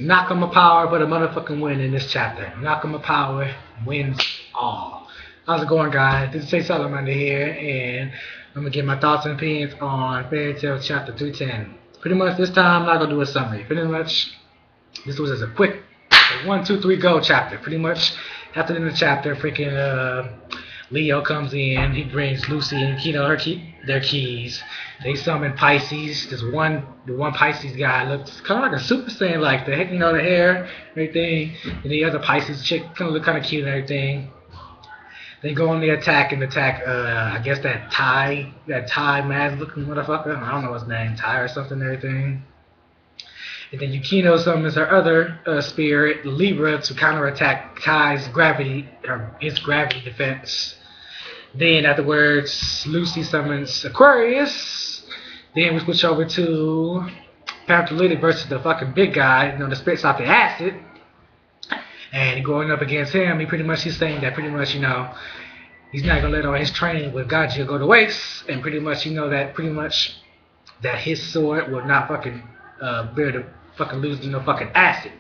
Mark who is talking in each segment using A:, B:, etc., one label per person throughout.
A: nakama power, but a motherfucking win in this chapter. Nakama power wins all. How's it going, guys? This is Say Salamander here, and I'm gonna give my thoughts and opinions on Fairy Tail chapter 310. Pretty much this time, I'm not gonna do a summary. Pretty much, this was just a quick 1, 2, 3 go chapter. Pretty much, after the chapter, freaking Leo comes in. He brings Lucy and their keys. They summon Pisces. The one Pisces guy looks kind of like a Super Saiyan, like the hair, everything. And the other Pisces chick kind of look kind of cute and everything. They go on the attack and attack. I guess that Thai mad looking motherfucker. I don't know his name, Thai or something and everything. And then Yukino summons her other spirit, Libra, to counterattack Kai's his gravity defense. Then afterwards, Lucy summons Aquarius. Then we switch over to Panther versus the fucking big guy, that spits out the acid. And going up against him, he's saying that he's not gonna let all his training with Gajia go to waste, and that his sword will not fucking bear the fucking losing no fucking acid.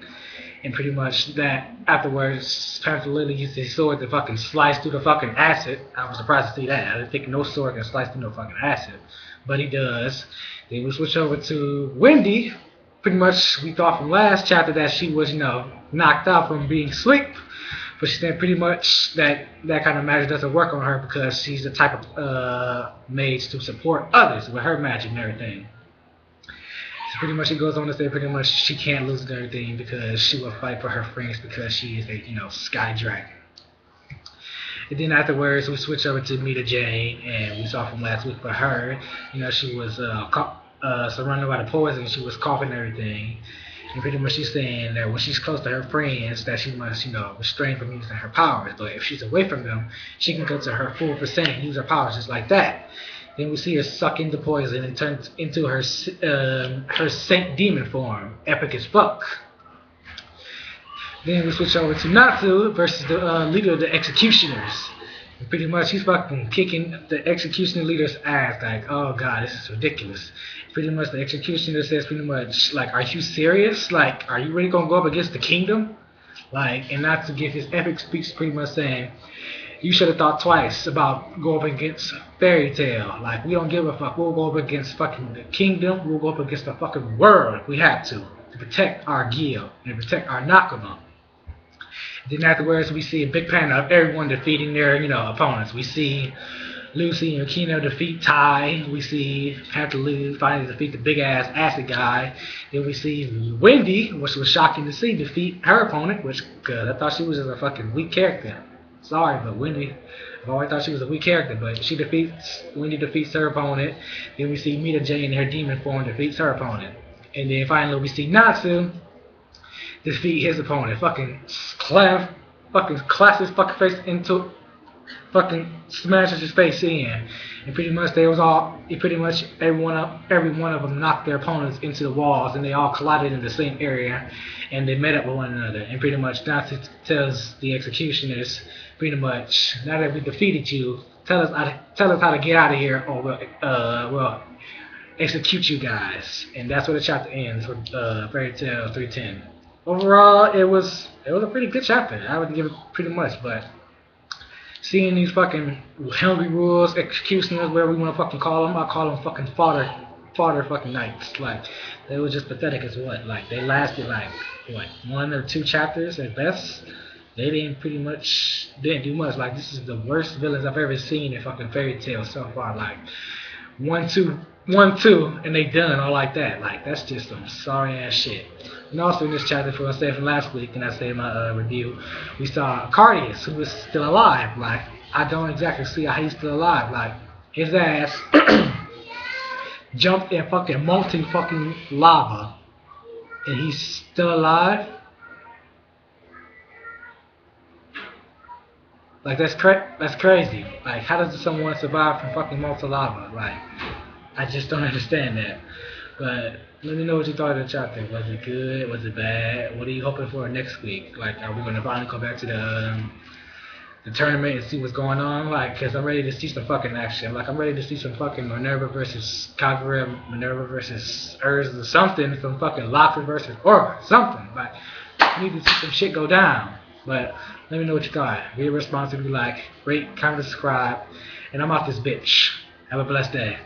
A: And pretty much that afterwards, Panther used his sword to fucking slice through the fucking acid. I was surprised to see that. I didn't think no sword can slice through no fucking acid, but he does. Then we switch over to Wendy. Pretty much we thought from last chapter that she was, knocked out from being asleep. But she said pretty much that kind of magic doesn't work on her because she's the type of mage to support others with her magic and everything. So pretty much it goes on to say pretty much she can't lose and everything because she will fight for her friends because she is a, sky dragon. And then afterwards we switch over to Mita Jane, and we saw from last week for her, she was surrounded by the poison, she was coughing and everything. And pretty much she's saying that when she's close to her friends that she must, restrain from using her powers. But if she's away from them, she can go to her full percent and use her powers just like that. Then we see her suck into poison and turn into her Saint Demon form, epic as fuck. Then we switch over to Natsu versus the leader of the Executioners. And pretty much he's fucking kicking the Executioner leader's ass, like, oh god, this is ridiculous. Pretty much the Executioner says pretty much, like, are you serious? Like, are you really gonna go up against the kingdom? Like, and Natsu give his epic speech pretty much saying, you should have thought twice about going up against Fairy Tail. Like, we don't give a fuck. We'll go up against fucking the kingdom. We'll go up against the fucking world if we have to protect our guild and protect our nakama. Then afterwards, we see a big panel of everyone defeating their, opponents. We see Lucy and Yukino defeat Tai. We see Panther finally defeat the big-ass acid guy. Then we see Wendy, which was shocking to see, defeat her opponent, which, I thought she was just a fucking weak character. Sorry, but Wendy, I've always thought she was a weak character, but Wendy defeats her opponent. Then we see Mita Jane in her demon form defeats her opponent. And then finally we see Natsu defeat his opponent. Fucking class his fucking face into, fucking smashes his face in. And pretty much every one of them knocked their opponents into the walls, and they all collided in the same area, and they met up with one another. And pretty much Natsu tells the Executioners, pretty much, now that we defeated you, tell us how to get out of here, or we'll execute you guys. And that's where the chapter ends with Fairy Tail 310. Overall, it was a pretty good chapter. I would give it pretty much, but seeing these fucking hungry rules, executioners, whatever we want to fucking call them, I call them fucking fodder fucking knights. Like, they were just pathetic as what. Like, they lasted like, what, 1 or 2 chapters at best. They didn't do much. Like, this is the worst villains I've ever seen in fucking Fairy Tail so far. Like, 1, 2, and they done all like that. Like, that's just some sorry ass shit. And also in this chapter, for I said from last week, and I said in my review, we saw Cardius, who was still alive. Like, I don't exactly see how he's still alive. Like, his ass jumped in fucking molten fucking lava, and he's still alive. Like, that's crazy. Like, how does someone survive from fucking molten lava? Like, I just don't understand that. But let me know what you thought of the chapter. Was it good? Was it bad? What are you hoping for next week? Like, are we gonna finally go back to the tournament and see what's going on. Like, cause I'm ready to see some fucking action. Like, I'm ready to see some fucking Minerva versus Kagura, Minerva versus Urza or something. Some fucking Locker versus Orba, something. Like, I need to see some shit go down. But let me know what you thought. Be responsive, be like, rate, comment, subscribe, and I'm off this bitch. Have a blessed day.